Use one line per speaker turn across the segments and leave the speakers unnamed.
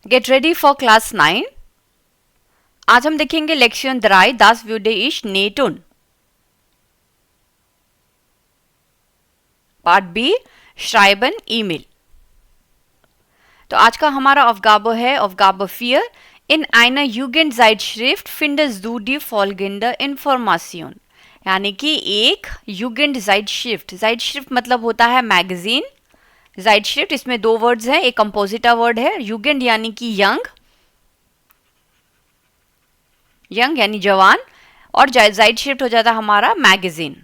Get ready for class 9। आज हम देखेंगे लेक्शन 3, das würde ich nie tun। Part B, schreiben email. तो आज का हमारा अवगाबो है अवगाबो 4। In einer Jugendzeitschrift findest du die folgende Information। यानी कि एक Jugendzeitschrift, Zeitschrift मतलब होता है मैगजीन। Zeitschrift इसमें दो वर्ड्स हैं, एक कंपोजिटा वर्ड है। Jugend यानी कि यंग, यंग यानी जवान, और Zeitschrift हो जाता हमारा मैगजीन।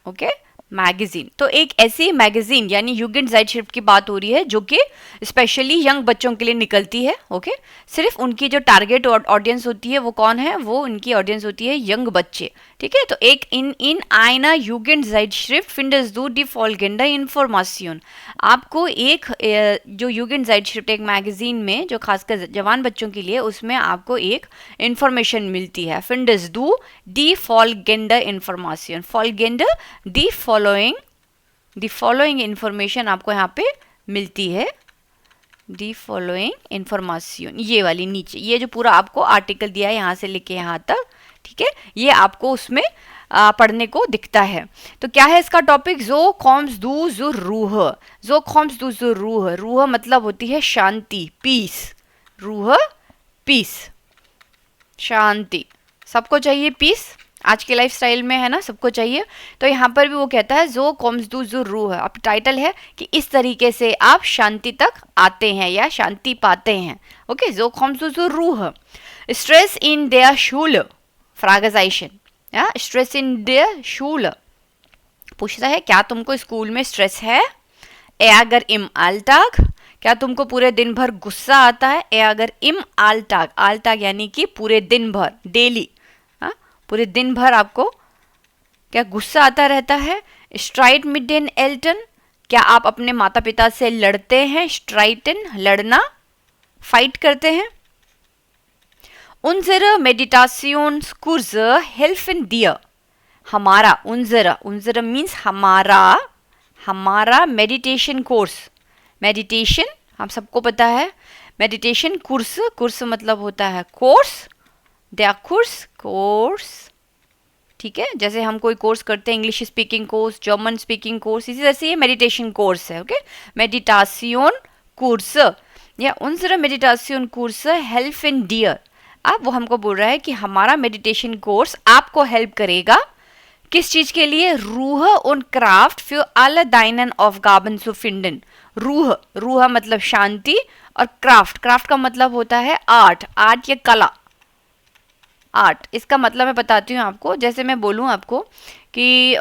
Okay, magazine. तो एक ऐसी मैगजीन यानी यूगेंड ज़ाइटश्रिफ्ट की बात हो रही है जो कि स्पेशली यंग बच्चों के लिए निकलती है। ओके, सिर्फ उनकी जो टारगेट ऑडियंस होती है वो कौन है, वो उनकी ऑडियंस होती है यंग बच्चे। ठीक है, तो एक इन आइना यूगेंड ज़ाइटश्रिफ्ट फिंडस दू डी फॉलगेंडा इन्फॉर्मेशन। आपको एक जो यूगेंड ज़ाइटश्रिफ्ट एक मैगजीन में जो खासकर जवान बच्चों के लिए, उसमें आपको एक इंफॉर्मेशन मिलती है। फिंडस दू डी फॉलगेंडा इन्फॉर्मेशन, फॉलगेंडा दी फॉलोइंग इंफॉर्मेशन आपको यहाँ पे मिलती है। दी फॉलोइंग इंफॉर्मेशन, ये वाली नीचे, ये जो पूरा आपको आर्टिकल दिया है यहाँ से लेके यहाँ तक, ठीक है, ये आपको उसमें पढ़ने को दिखता है। तो क्या है इसका टॉपिक, जो कॉम्स दू जो रूह, जो कॉम्स दू जो रूह, रूह मतलब होती है शांति, पीस, रूह पीस, शांति। सबको चाहिए पीस, आज के लाइफ स्टाइल में है ना, सबको चाहिए। तो यहाँ पर भी वो कहता है जो कॉम्स दू जो रूह, अब टाइटल है कि इस तरीके से आप शांति तक आते हैं या शांति पाते हैं। ओके, जो कॉम्स दू जो रूह, स्ट्रेस इन देयर शूल, फ्रागजाइशन, या स्ट्रेस इन देयर शूल, पूछता है क्या तुमको स्कूल में स्ट्रेस है। ए अगर इम आलटाग, क्या तुमको पूरे दिन भर गुस्सा आता है। ए अगर इम आलटाग, आलटाग यानी कि पूरे दिन भर, डेली, पूरे दिन भर आपको क्या गुस्सा आता रहता है। स्ट्राइट मिड इन एल्टन, क्या आप अपने माता पिता से लड़ते हैं। स्ट्राइटन लड़ना, फाइट करते हैं। उनजर मेडिटेशन कुर्स हेल्फन दिया, हमारा उनजरा, उनजरा मीन्स हमारा, हमारा मेडिटेशन कोर्स, मेडिटेशन हम सबको पता है। मेडिटेशन कुर्स, कुर्स मतलब होता है कोर्स, दया कोर्स, कोर्स, ठीक है, जैसे हम कोई कोर्स करते हैं, English speaking course, German speaking course, इसी तरह से ये मेडिटेशन कोर्स है। ओके, मेडिटेशन कोर्स या उनसे meditation course help in dear. अब वो हमको बोल रहा है कि हमारा मेडिटेशन कोर्स आपको हेल्प करेगा किस चीज के लिए, रूह उन craft für alle deinen Aufgaben zu finden। रूह, रूह मतलब शांति, और क्राफ्ट, क्राफ्ट का मतलब होता है आर्ट, आर्ट या कला, आर्ट। इसका मतलब मैं बताती हूँ आपको, जैसे मैं बोलूँ आपको कि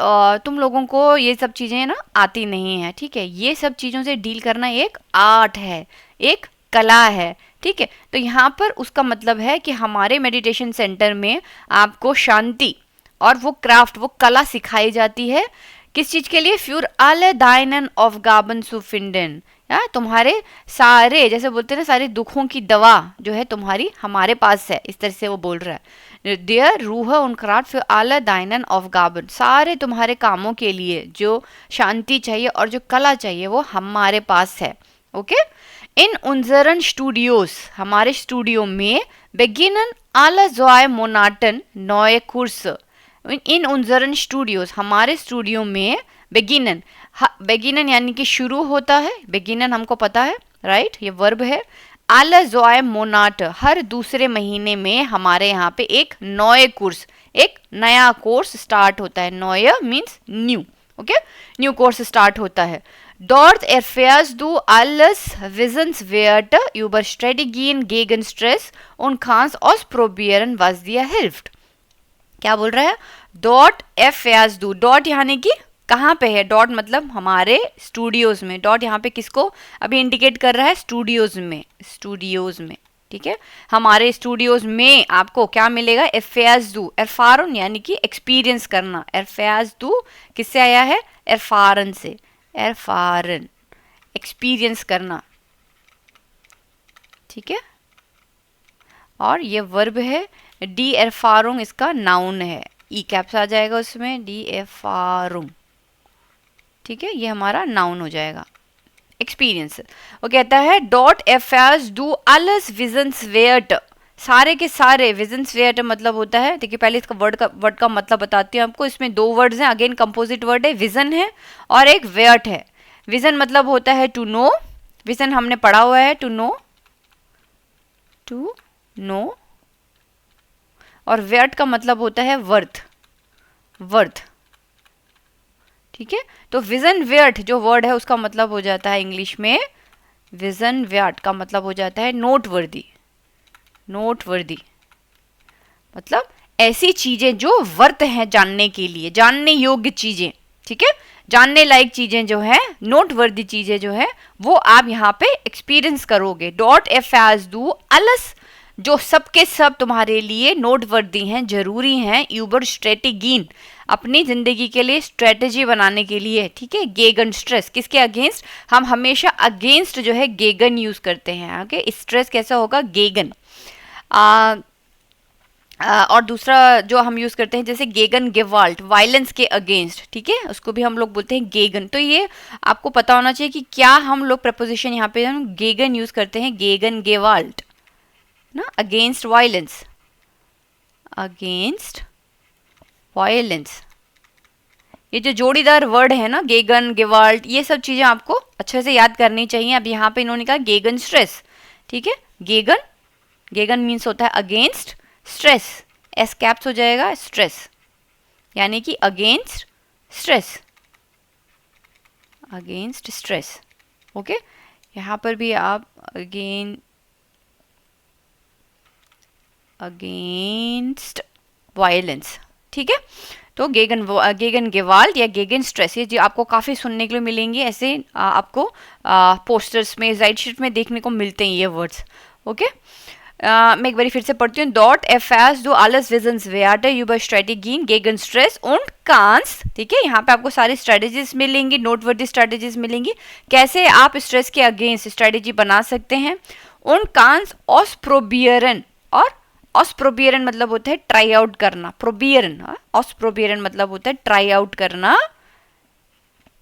तुम लोगों को ये सब चीज़ें ना आती नहीं है, ठीक है, ये सब चीज़ों से डील करना एक आर्ट है, एक कला है, ठीक है। तो यहाँ पर उसका मतलब है कि हमारे मेडिटेशन सेंटर में आपको शांति और वो क्राफ्ट, वो कला सिखाई जाती है। किस चीज़ के लिए, फ्यूर alle deinen Aufgaben zu finden, या तुम्हारे सारे, जैसे बोलते हैं ना, सारे दुखों की दवा जो है तुम्हारी हमारे पास है, इस तरह से वो बोल रहा है। देयर रूह उन craft für alle deinen Aufgaben, सारे तुम्हारे कामों के लिए जो शांति चाहिए और जो कला चाहिए वो हमारे पास है। ओके, इन उनजरन स्टूडियोज, हमारे स्टूडियो में beginnen alle zwei Monaten neue Kurse। इन उनजरन स्टूडियोज, हमारे स्टूडियो में बेगिनन, बेगिनन यानी कि शुरू होता है, बेगिनन हमको पता है, राइट, ये वर्ब है। आला जोय मोनाट, हर दूसरे महीने में हमारे यहाँ पे एक नए कोर्स, एक नया कोर्स स्टार्ट होता है। नया means new, okay, new course start होता है। Dort erfährst du alles Wissenswerte über Strategien gegen Stress und kannst ausprobieren, was dir hilft। क्या बोल रहा है, डॉट erfährst du, डॉट यानी कि कहाँ पे है, डॉट मतलब हमारे स्टूडियोज में, डॉट यहाँ पे किसको अभी इंडिकेट कर रहा है, स्टूडियोज में, स्टूडियोज में, ठीक है, हमारे स्टूडियोज में आपको क्या मिलेगा, erfährst du, erfahren यानी कि एक्सपीरियंस करना, erfährst du किससे आया है, erfahren से, erfahren एक्सपीरियंस करना, ठीक है। और ये वर्ब है, डी एरफारुंग इसका नाउन है, ई कैप्स आ जाएगा उसमें, डी एरफारुंग, ठीक है, ये हमारा नाउन हो जाएगा। एक्सपीरियंस। वो कहता है डॉट एफर्स डू alles wissenswert, सारे के सारे विजन्सवेट मतलब होता है, देखिए पहले इसका वर्ड का मतलब बताती हूँ आपको। इसमें दो वर्ड्स हैं, अगेन कंपोजिट वर्ड है, विजन है और एक वेट है। विजन मतलब होता है टू नो, विजन हमने पढ़ा हुआ है, टू नो, और वेट का मतलब होता है वर्थ। ठीक है, तो विजन वेट जो वर्ड है उसका मतलब हो जाता है इंग्लिश में, विजन वेट का मतलब हो जाता है नोटवर्दी। मतलब ऐसी चीजें जो वर्थ हैं जानने के लिए, जानने योग्य चीजें। ठीक है, जानने लायक चीजें जो है, नोटवर्दी चीजें जो है, वो आप यहाँ पे एक्सपीरियंस करोगे। डॉट एफर्स डू alles, जो सबके सब तुम्हारे लिए नोटवर्दी हैं, जरूरी हैं, यूबर स्ट्रेटेगीन, अपनी जिंदगी के लिए स्ट्रेटेजी बनाने के लिए। ठीक है, गेगन स्ट्रेस, किसके अगेंस्ट? हम हमेशा अगेंस्ट जो है गेगन यूज करते हैं। ओके, स्ट्रेस कैसा होगा? गेगन। और दूसरा जो हम यूज करते हैं जैसे गेगन गेवाल्ट, वायलेंस के अगेंस्ट। ठीक है, उसको भी हम लोग बोलते हैं गेगन। तो ये आपको पता होना चाहिए कि क्या हम लोग प्रपोजिशन यहाँ पे हम गेगन यूज करते हैं, गेगन गेवाल्ट ना, अगेंस्ट वायलेंस, ये जो जोड़ीदार वर्ड है ना, गेगन गेवाल्ट, ये सब चीजें आपको अच्छे से याद करनी चाहिए। अब यहाँ पे इन्होंने कहा गेगन स्ट्रेस। ठीक है, गेगन मीन्स होता है अगेंस्ट स्ट्रेस, एस कैप्स हो जाएगा स्ट्रेस, यानी कि अगेंस्ट स्ट्रेस। ओके, यहाँ पर भी आप अगेंस्ट वायलेंस। ठीक है, तो गेगन गेवाल्ट या गेगन स्ट्रेस, ये जो आपको काफ़ी सुनने के लिए मिलेंगे, ऐसे आपको पोस्टर्स में, राइट शीट में देखने को मिलते हैं ये वर्ड्स। ओके, मैं एक बार फिर से पढ़ती हूँ। डॉट एफर्स डू alles wissenswert über Strategien gegen Stress und Kannst। ठीक है, यहाँ पे आपको सारी स्ट्रेटेजीज मिलेंगी, नोटवर्दी स्ट्रेटेजीज मिलेंगी, कैसे आप स्ट्रेस के अगेंस्ट स्ट्रेटेजी बना सकते हैं। und kannst ausprobieren, और ऑस्प्रोबियरन मतलब होता है ट्राई आउट करना, प्रोबियरन, ऑस्प्रोबियरन मतलब होता है ट्राई आउट करना।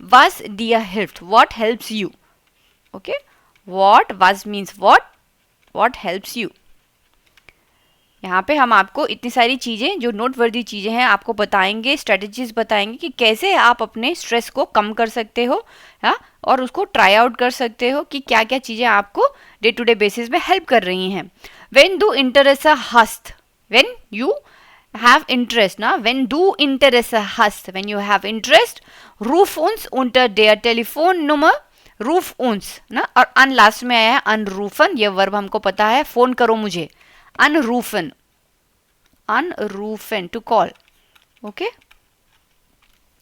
was dir hilft, what helps you। Okay, was means what helps you। यहाँ पे हम आपको इतनी सारी चीज़ें जो नोटवर्दी चीज़ें हैं आपको बताएंगे, स्ट्रेटजीज बताएंगे कि कैसे आप अपने स्ट्रेस को कम कर सकते हो, हाँ, और उसको ट्राई आउट कर सकते हो कि क्या क्या चीज़ें आपको डे टू डे बेसिस में हेल्प कर रही हैं। When du Interesse hast, when you have interest, na, when du Interesse hast, when you have interest, ruf uns unter der Telefonnummer, ruf uns ना, और अन लास्ट में आया है अनरूफन, ये वर्ब हमको पता है, फोन करो मुझे, अनरूफन टू कॉल। ओके,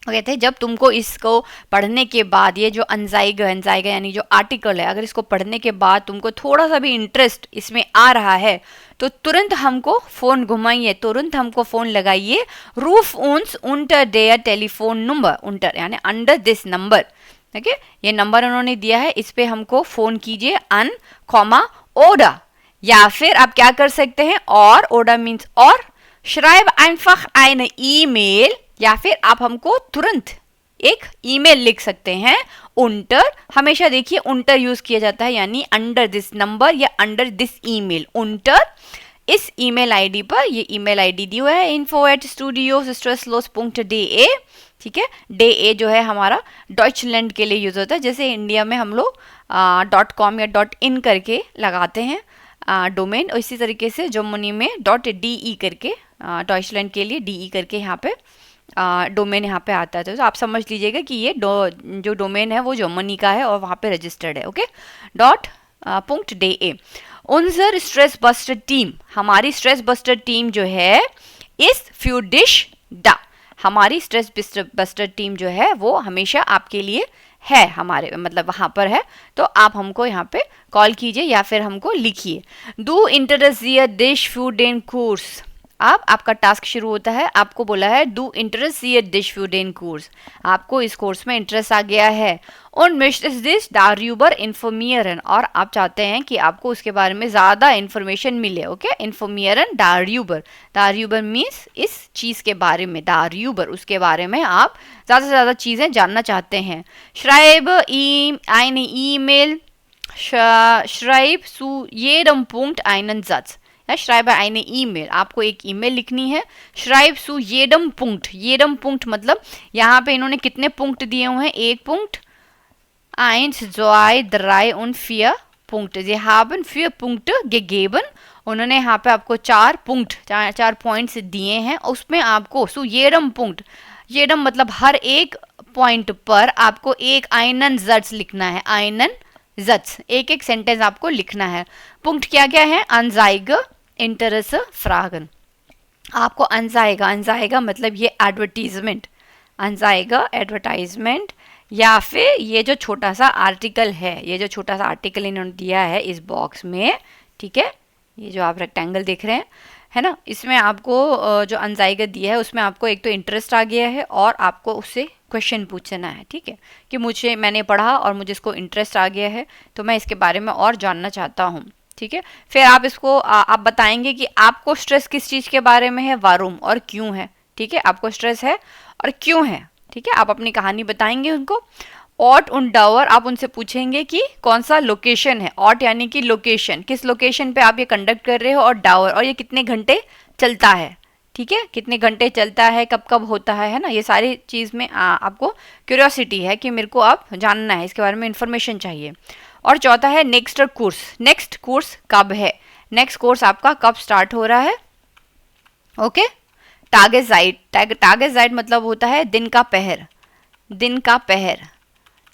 कहते हैं जब तुमको इसको पढ़ने के बाद, ये जो अनजाइगा यानी जो आर्टिकल है, अगर इसको पढ़ने के बाद तुमको थोड़ा सा भी इंटरेस्ट इसमें आ रहा है तो तुरंत हमको फ़ोन घुमाइए, तुरंत हमको फ़ोन लगाइए। रूफ उन्स उन्टर देयर टेलीफोन नंबर, उन्टर यानी अंडर दिस नंबर। ओके, ये नंबर उन्होंने दिया है, इस पे हमको फ़ोन कीजिए, अन कॉमा ओडा, या फिर आप क्या कर सकते हैं, और ओडा मीन्स और, श्राइब einfach eine ईमेल, या फिर आप हमको तुरंत एक ईमेल लिख सकते हैं। उन्टर, हमेशा देखिए उन्टर यूज किया जाता है, यानी अंडर दिस नंबर या अंडर दिस ईमेल, उन्टर। इस ईमेल आईडी पर, ये ईमेल आईडी दी हुआ है info@studiostressllos.de। ठीक है, डे जो है हमारा डॉइचलैंड के लिए यूज होता है, जैसे इंडिया में हम लोग .com या .in करके लगाते हैं डोमेन, इसी तरीके से जर्मनी में .de करके, डॉइचलैंड के लिए DE करके यहाँ पे डोमेन यहाँ पे आता है। तो आप समझ लीजिएगा कि ये जो डोमेन है वो जर्मनी का है और वहाँ पे रजिस्टर्ड है। Okay, .de। उनसर स्ट्रेस बस्टर टीम, हमारी स्ट्रेस बस्टर टीम जो है, इस फ्यूडिश डा, हमारी स्ट्रेस बस्टर टीम जो है वो हमेशा आपके लिए है, हमारे मतलब वहाँ पर है, तो आप हमको यहाँ पे कॉल कीजिए या फिर हमको लिखिए। डू इंटरेस्ट दियर डिश फूड एंड कोर्स अब आपका टास्क शुरू होता है, आपको बोला है डू इंटरेस्ट डिश फू den कोर्स, आपको इस कोर्स में इंटरेस्ट आ गया है। और möchtest dich darüber informieren, और आप चाहते हैं कि आपको उसके बारे में ज़्यादा इन्फॉर्मेशन मिले। Okay, informieren darüber, darüber means इस चीज़ के बारे में, darüber उसके बारे में आप ज़्यादा से ज़्यादा चीज़ें जानना चाहते हैं। schreibe eine E-Mail, schreib zu jedem Punkt einen Satz, या schreibe eine E-Mail, आपको एक ईमेल लिखनी है। schreib zu jedem Punkt, jedem Punkt मतलब यहाँ पे इन्होंने कितने पुंक्ट दिए हुए हैं, एक पुंक्ट, 1, 2, 3 und 4 Punkte, sie haben 4 Punkte gegeben, उन्होंने यहाँ पे आपको 4 पुंक्ट, 4 पॉइंट्स दिए हैं। उसमें आपको सु jedem पुंक्ट, jedem मतलब हर एक पॉइंट पर आपको एक einen Satz लिखना है, einen Satz, एक एक सेंटेंस आपको लिखना है। पुंक्ट क्या क्या है, Anzeige, Interesse, Fragen, आपको अनजाएगा मतलब ये एडवर्टीजमेंट, अनजाएगा एडवर्टाइजमेंट, या फिर ये जो छोटा सा आर्टिकल है, ये जो छोटा सा आर्टिकल इन्होंने दिया है इस बॉक्स में, ठीक है, ये जो आप रेक्टेंगल देख रहे हैं, है ना, इसमें आपको जो अनजाएगा दिया है उसमें आपको एक तो इंटरेस्ट आ गया है और आपको उससे क्वेश्चन पूछना है, ठीक है, कि मैंने पढ़ा और मुझे इसको इंटरेस्ट आ गया है तो मैं इसके बारे में और जानना चाहता हूँ, ठीक है। फिर आप इसको आप बताएंगे कि आपको स्ट्रेस किस चीज़ के बारे में है, वारूम, और क्यों है, ठीक है, आपको स्ट्रेस है और क्यों है, ठीक है, आप अपनी कहानी बताएंगे उनको। ऑट उन डावर, आप उनसे पूछेंगे कि कौन सा लोकेशन है, ऑट यानी कि लोकेशन, किस लोकेशन पे आप ये कंडक्ट कर रहे हो, और डावर, और ये कितने घंटे चलता है, ठीक है, कितने घंटे चलता है, कब कब होता है ना, ये सारी चीज़ में आपको क्यूरियोसिटी है कि मेरे को आप जानना है, इसके बारे में इंफॉर्मेशन चाहिए। और चौथा है नेक्स्ट कोर्स, नेक्स्ट कोर्स कब है, नेक्स्ट कोर्स आपका कब स्टार्ट हो रहा है। ओके, टागेज़ाइट मतलब होता है दिन का पहर, दिन का पहर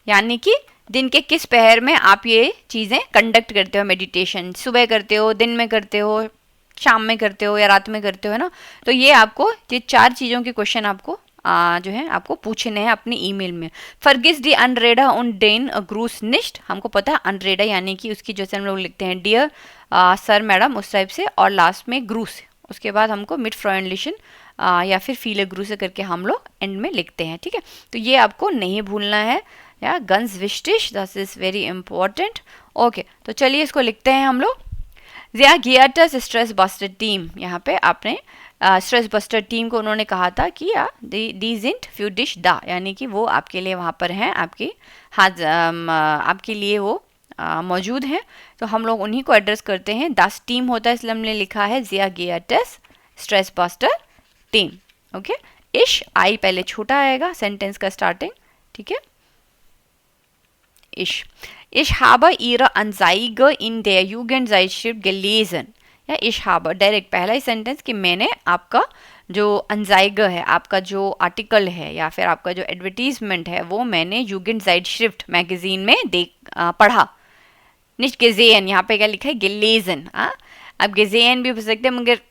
यानी कि दिन के किस पहर में आप ये चीज़ें कंडक्ट करते हो, मेडिटेशन सुबह करते हो, दिन में करते हो, शाम में करते हो या रात में करते हो, है ना। तो ये आपको ये 4 चीज़ों के क्वेश्चन आपको जो है आपको पूछने हैं अपनी ईमेल में। फर्गिस डी अनरेडा उन डेन ग्रूस निश्ट, हमको पता है अनरेडा यानी कि उसकी जैसे हम लोग लिखते हैं डियर सर मैडम उस टाइप से, और लास्ट में ग्रूस, उसके बाद हमको मिड फ्रॉयनलिशन या फिर फीले ग्रूस करके हम लोग एंड में लिखते हैं, ठीक है। तो ये आपको नहीं भूलना है, या गन्स विस्टिश, this is very important. Okay, तो चलिए इसको लिखते हैं हम लोग। ज़िया गियाटस स्ट्रेस बस्टर टीम, यहाँ पे आपने स्ट्रेस बस्टर टीम को उन्होंने कहा था कि दी जिंट फ्यू डिश दा, यानी कि वो आपके लिए वहाँ पर हैं, आपके हाथ आपके लिए वो मौजूद हैं, तो हम लोग उन्हीं को एड्रेस करते हैं। दास टीम होता है इसलिए हमने लिखा है ज़िया गियाटस स्ट्रेस बस्टर टीम। ओके, इश आई पहले छोटा आएगा सेंटेंस का स्टार्टिंग, ठीक है, Ich habe ihre Anzeige in der Jugendzeitschrift gelesen, या ich habe डायरेक्ट पहला ही सेंटेंस कि मैंने आपका जो अनजाइगा है, आपका जो आर्टिकल है या फिर आपका जो एडवर्टीजमेंट है वो मैंने Jugendzeitschrift मैगजीन में पढ़ा। nicht gesehen, यहाँ पे क्या लिखा है, gelesen, अब gesehen भी हो सकते हैं मगर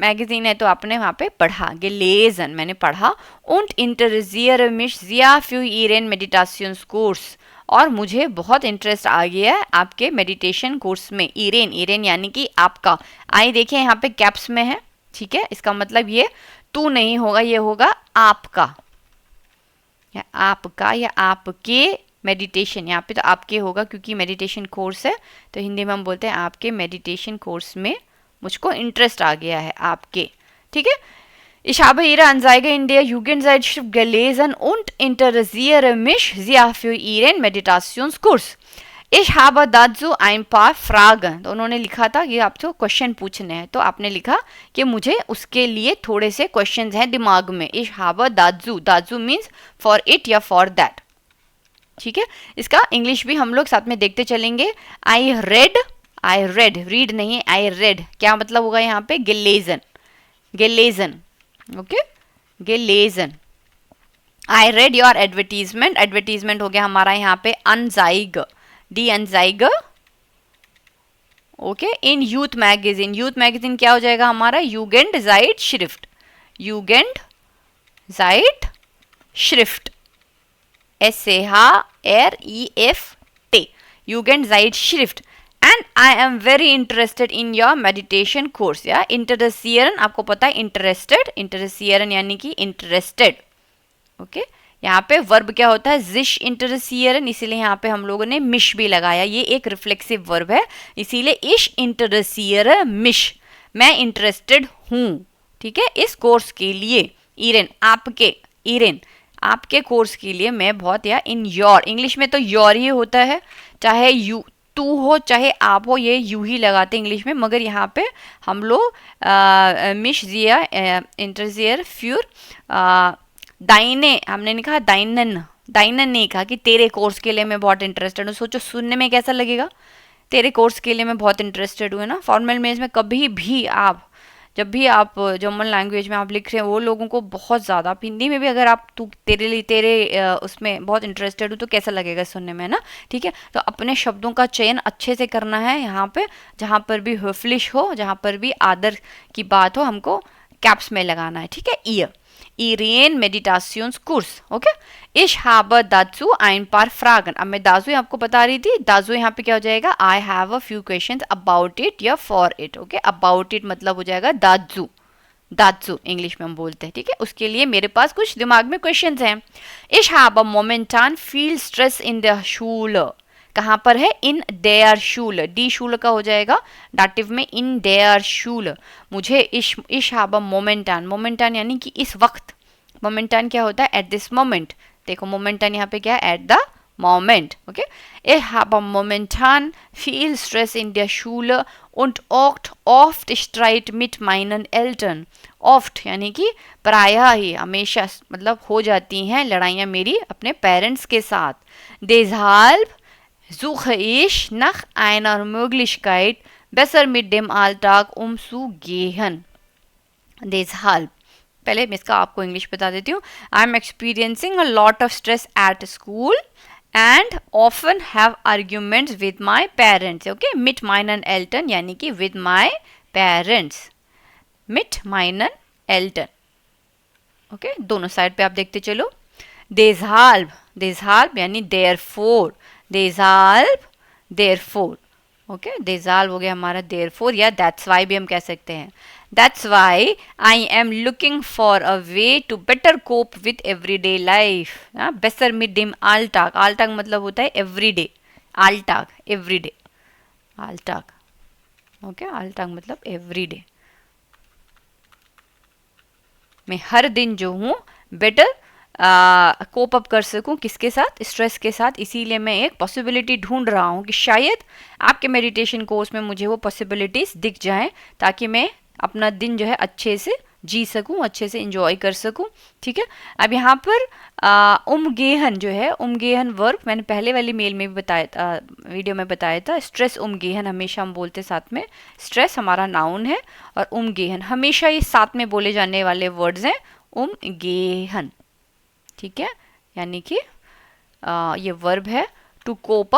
मैगजीन है तो आपने वहाँ पे पढ़ा, gelesen मैंने पढ़ा। und interessiere mich sehr für ihren Meditationskurs, और मुझे बहुत इंटरेस्ट आ गया है आपके मेडिटेशन कोर्स में। इरेन, इरेन यानी कि आपका, आई देखिए यहाँ पे कैप्स में है, ठीक है, इसका मतलब ये तू नहीं होगा, ये होगा आपका, या आपका या आपके मेडिटेशन, यहाँ पे तो आपके होगा क्योंकि मेडिटेशन कोर्स है, तो हिंदी में हम बोलते हैं आपके मेडिटेशन कोर्स में मुझको इंटरेस्ट आ गया है, आपके, ठीक है। Ich habe ihre Anzeige in der Jugendzeitschrift gelesen und interessiere mich sehr für ihren Meditationskurs. Ich habe dazu ein paar Fragen, तो उन्होंने लिखा था कि आपको क्वेश्चन पूछने हैं, तो आपने लिखा कि मुझे उसके लिए थोड़े से क्वेश्चंस हैं दिमाग में। Ich habe dazu, dazu means for it या for that, ठीक है। इसका इंग्लिश भी हम लोग साथ में देखते चलेंगे। I read, read नहीं, I read क्या मतलब होगा यहाँ पे, gelesen, gelesen, okay, gelesen। I read your advertisement, advertisement हो गया हमारा यहाँ पे अनजाइग, डी अनजाइग, okay, in youth magazine, youth magazine क्या हो जाएगा हमारा, Jugendzeitschrift, Jugendzeitschrift, SCHRIFT, Jugendzeitschrift। And I am very interested in your meditation course. या इंटरेसियरन, आपको पता है इंटरेस्टेड, इंटरेसियरन यानी कि इंटरेस्टेड। ओके, यहाँ पे वर्ब क्या होता है, जिश इंटरेसियरन, इसीलिए यहाँ पे हम लोगों ने मिश भी लगाया। ये एक रिफ्लेक्सिव वर्ब है, इसीलिए इश इंटरेसियर मिश, मैं इंटरेस्टेड हूँ, ठीक है, इस कोर्स के लिए। इरेन, आपके, इरेन आपके कोर्स के लिए मैं बहुत, या इन योर, इंग्लिश में तो योर ही होता है, चाहे यू तू हो चाहे आप हो, ये यू ही लगाते हैं इंग्लिश में, मगर यहाँ पे हम लोग मिश जिया इंटरजियर फ्यूर दाइने, हमने नहीं कहा दाइनन, दाइनन नहीं कहा कि तेरे कोर्स के लिए मैं बहुत इंटरेस्टेड हूँ। सोचो सुनने में कैसा लगेगा, तेरे कोर्स के लिए मैं बहुत इंटरेस्टेड हूँ, है ना। फॉर्मल मेंस में कभी भी आप, जब भी आप जर्मन लैंग्वेज में आप लिख रहे हैं, वो लोगों को बहुत ज़्यादा, आप हिंदी में भी अगर आप तू तेरे लिए तेरे उसमें बहुत इंटरेस्टेड हो तो कैसा लगेगा सुनने में, ना, ठीक है। तो अपने शब्दों का चयन अच्छे से करना है यहाँ पे, जहाँ पर भी höflich हो, जहाँ पर भी आदर की बात हो, हमको कैप्स में लगाना है, ठीक है। Year Iren Meditationskurs, okay. Ich habe dazu ein paar Fragen। अब मैं दाजू आपको बता रही थी, दाजू यहाँ पे क्या हो जाएगा, I have a few questions about it या for it, okay. about it मतलब हो जाएगा दाजू, दाजू इंग्लिश में हम बोलते हैं, ठीक है। उसके लिए मेरे पास कुछ दिमाग में क्वेश्चंस हैं। Ich habe momentan viel Stress in der Schule। कहाँ पर है, इन देयर शूल, डी शूल का हो जाएगा डाटिव में, इन देयर शूल। मुझे इश हाबा मोमेंटान, मोमेंटान यानी कि इस वक्त, मोमेंटान क्या होता है, एट दिस मोमेंट। देखो मोमेंटान यहाँ पे क्या है, at the moment, okay. Ich habe momentan viel Stress in der Schule und oft Streit mit meinen Eltern। oft यानी कि प्रायः ही, हमेशा, मतलब हो जाती हैं लड़ाइयाँ मेरी अपने पेरेंट्स के साथ। Deshalb suche ich nach einer Möglichkeit, besser mit dem Alltag umzugehen। Deshalb, पहले मैं इसका आपको इंग्लिश बता देती हूँ। I am experiencing a lot of stress at school and often have arguments with my parents, okay। mit meinen Eltern यानी कि with my parents, mit meinen Eltern, okay। दोनों साइड पे आप देखते चलो। Deshalb, deshalb यानी therefore, deshalb therefore, okay. deshalb हो गया हमारा therefore, या that's why भी हम कह सकते हैं। that's why I am looking for a way to better cope with everyday life। besser mit dem Alltag, Alltag मतलब होता है everyday, Alltag everyday, Alltag, okay. Alltag मतलब everyday, मैं हर दिन जो हूँ बेटर कोप अप कर सकूं, किसके साथ, स्ट्रेस के साथ। इसीलिए मैं एक पॉसिबिलिटी ढूंढ रहा हूं कि शायद आपके मेडिटेशन कोर्स में मुझे वो पॉसिबिलिटीज दिख जाएं, ताकि मैं अपना दिन जो है अच्छे से जी सकूं, अच्छे से इंजॉय कर सकूं, ठीक है। अब यहाँ पर उमगेहन जो है, उमगेहन वर्ब मैंने पहले वाली मेल में भी बताया था, वीडियो में बताया था। स्ट्रेस उमगेहन हमेशा हम बोलते साथ में, स्ट्रेस हमारा नाउन है और उमगेहन हमेशा ये साथ में बोले जाने वाले वर्ड्स हैं, उमगेहन, ठीक है। यानी कि ये वर्ब है to cope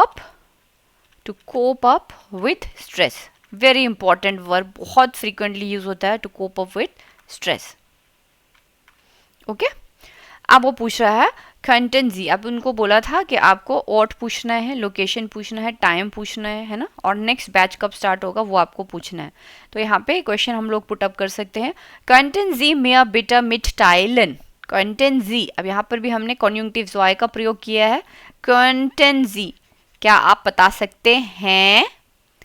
up with stress, very important verb, बहुत फ्रीक्वेंटली यूज होता है to cope up with stress, okay. अब वो पूछ रहा है कंटेंजी, अब उनको बोला था कि आपको ऑट पूछना है, लोकेशन पूछना है, टाइम पूछना है ना, और नेक्स्ट बैच कब स्टार्ट होगा वो आपको पूछना है। तो यहाँ पे क्वेश्चन हम लोग पुट अप कर सकते हैं, कंटेंजी में बिटा मिट टाइलन, कंटेंजी। अब यहाँ पर भी हमने कॉन्जुंक्टिव वाई का प्रयोग किया है, कंटेंजी, क्या आप बता सकते हैं।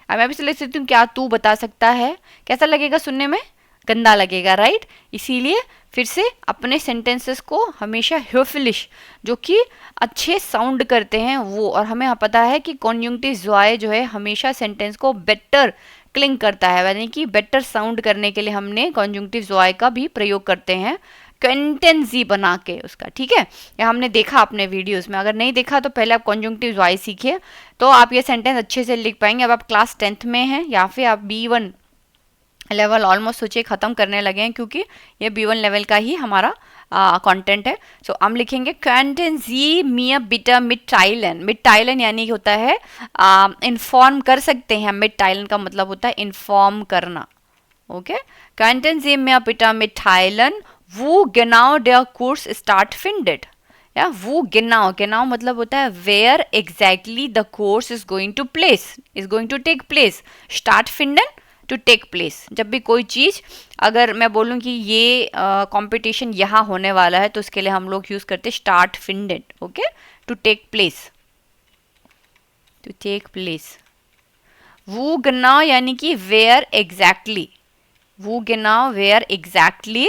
अब मैं भी चले सकती हूँ, क्या तू बता सकता है, कैसा लगेगा सुनने में, गंदा लगेगा, राइट। इसीलिए फिर से अपने सेंटेंसेस को हमेशा ह्यूफिलिश, जो कि अच्छे साउंड करते हैं वो, और हमें पता है कि कॉन्जुंक्टिव वाई जो है हमेशा सेंटेंस को बेटर क्लिंग करता है, यानी कि बेटर साउंड करने के लिए हमने कॉन्जुंक्टिव वाई का भी प्रयोग करते हैं कंटेंजी बना के उसका, ठीक है। या हमने देखा अपने वीडियोस में, अगर नहीं देखा तो पहले आप कॉन्जुंक्टिव वाई सीखिए, तो आप ये सेंटेंस अच्छे से लिख पाएंगे। अब आप क्लास 10th में हैं या फिर आप B1 लेवल ऑलमोस्ट सोचिए ख़त्म करने लगे हैं, क्योंकि ये B1 लेवल का ही हमारा कंटेंट है। सो हम लिखेंगे कंटेंजी मिया बिटा मिटाइलन, मिटाइलन यानी होता है इन्फॉर्म कर सकते हैं, मिटाइलन का मतलब होता है इन्फॉर्म करना, ओके। कंटेंजी मिया बिटा मिटाइलन वो genau der Kurs stattfindet, या वो genau, genau मतलब होता है where exactly the course is going to take place. Start finden to take place. जब भी कोई चीज़, अगर मैं बोलूँ कि ये कंपटीशन यहाँ होने वाला है तो उसके लिए हम लोग यूज़ करते start finden. Okay, to take place. वो genau यानी कि where exactly. वो genau where exactly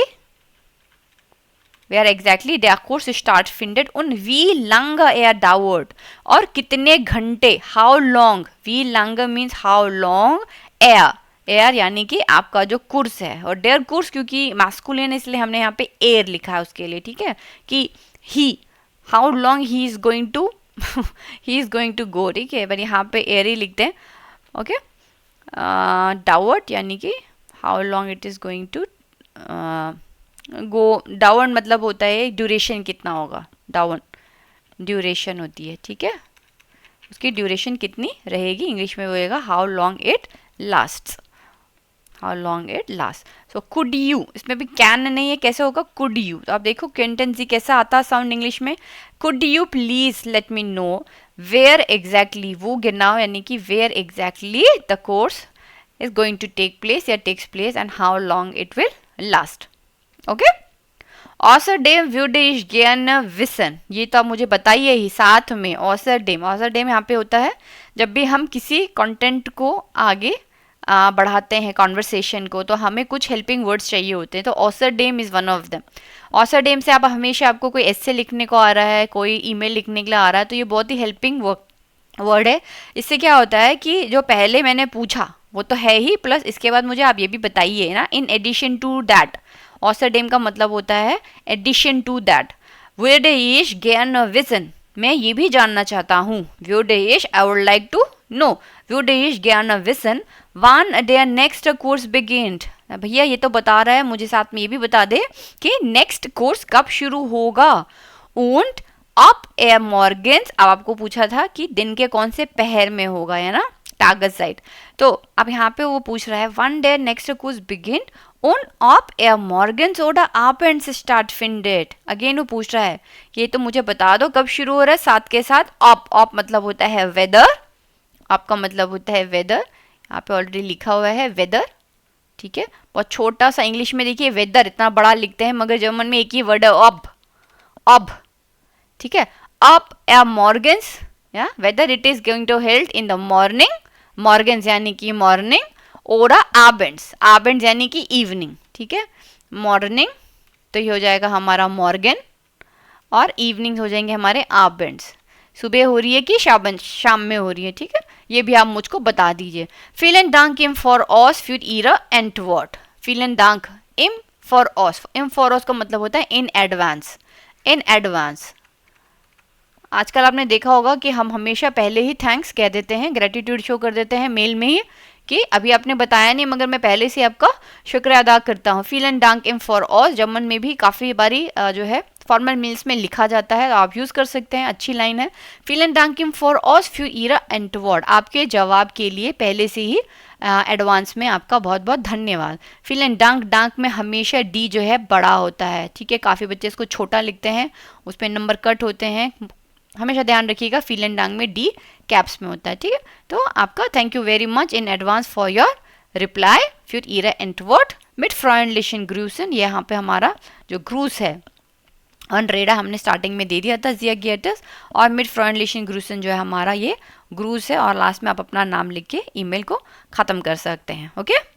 der Kurs stattfindet und wie lange er dauert. और कितने घंटे, how long. wie lange means how long er यानी कि आपका जो कोर्स है, और der Kurs क्योंकि मैस्कुलिन इसलिए हमने यहाँ पे air लिखा है उसके लिए, ठीक है, कि he, how long he is going to go, ठीक है, पर यहाँ पे air ही लिखते हैं. ओके, dauert यानी कि how long it is going to go. Down मतलब होता है ड्यूरेशन कितना होगा, डाउन ड्यूरेशन होती है, ठीक है, उसकी ड्यूरेशन कितनी रहेगी, इंग्लिश में होएगा how long it last. So could you, इसमें भी कैन नहीं है, कैसे होगा कुड यू. तो आप देखो केंटेंसी कैसा आता है साउंड इंग्लिश में. Could you please let me know where exactly, वो genau यानी कि where exactly the course is going to take place या takes place and how long it will last. Okay, ऑसरडेम व्यूडेश ज्ञान विसन, ये तो आप मुझे बताइए ही साथ में. ऑसरडेम यहाँ पे होता है जब भी हम किसी कंटेंट को आगे बढ़ाते हैं, कॉन्वर्सेशन को, तो हमें कुछ हेल्पिंग वर्ड्स चाहिए होते हैं. तो ऑसरडेम इज़ वन ऑफ देम. ऑसरडेम से आप हमेशा, आपको कोई एस्से लिखने को आ रहा है, कोई ईमेल लिखने के लिए आ रहा है, तो ये बहुत ही हेल्पिंग वर्ड है. इससे क्या होता है कि जो पहले मैंने पूछा वो तो है ही, प्लस इसके बाद मुझे आप ये भी बताइए ना, इन एडिशन टू दैट. ऑसरडेम का मतलब होता है एडिशन टू दैट. व्यूडेश ज्ञान विजन, मैं ये भी जानना चाहता हूँ. व्यूडेश I would like to know. व्यूडेश ज्ञान विजन when their next course begin. भैया ये तो बता रहा है, मुझे साथ में ये भी बता दे कि नेक्स्ट कोर्स कब शुरू होगा. und ab er morgens, अब आपको पूछा था कि दिन के कौन से पहर में होगा, है ना, Tageszeit. तो अब यहाँ पे वो पूछ रहा है one day next course begin und ob er morgens oder abends stattfindet. Again वो पूछ रहा है, ये तो मुझे बता दो कब शुरू हो रहा है, साथ के साथ op मतलब होता है वेदर. आपका मतलब होता है वेदर, यहाँ पे ऑलरेडी लिखा हुआ है वेदर, ठीक है. बहुत छोटा सा इंग्लिश में देखिए वेदर इतना बड़ा लिखते हैं, मगर जर्मन में एक ही वर्ड है ob, ठीक है. up er morgens, या whether it is going to held in the morning, मॉर्गन्स यानी कि मॉर्निंग, ओरा आबेंड्स यानी कि इवनिंग, ठीक है. मॉर्निंग तो ये हो जाएगा हमारा मॉर्गन, और इवनिंग हो जाएंगे हमारे आबेंड्स. सुबह हो रही है कि शाम में हो रही है, ठीक है, ये भी आप मुझको बता दीजिए. Vielen Dank im Voraus für Ihre Antwort. Vielen Dank im Voraus. im Voraus का मतलब होता है in advance. आजकल आपने देखा होगा कि हम हमेशा पहले ही थैंक्स कह देते हैं, ग्रेटिट्यूड शो कर देते हैं मेल में ही कि अभी आपने बताया नहीं, मगर मैं पहले से आपका शुक्रिया अदा करता हूँ. Vielen Dank im Voraus German में भी काफ़ी बारी जो है फॉर्मल मेल्स में लिखा जाता है, आप यूज़ कर सकते हैं, अच्छी लाइन है. Vielen Dank im Voraus für Ihre Antwort. आपके जवाब के लिए पहले से ही एडवांस में आपका बहुत बहुत धन्यवाद. Vielen Dank, डांक में हमेशा डी जो है बड़ा होता है, ठीक है. काफ़ी बच्चे इसको छोटा लिखते हैं, उस पर नंबर कट होते हैं, हमेशा ध्यान रखिएगा. Vielen Dank में डी कैप्स में होता है, ठीक है. तो आपका thank you very much in advance for your reply. für Ihre Antwort mit freundlichen Grüßen. यहाँ पे हमारा जो ग्रूस है अनरेडा हमने स्टार्टिंग में दे दिया था, जिया गेटस, और मिड फ्रेंडलिशन ग्रूसन जो है हमारा ये ग्रूस है, और लास्ट में आप अपना नाम लिख के ईमेल को ख़त्म कर सकते हैं. ओके.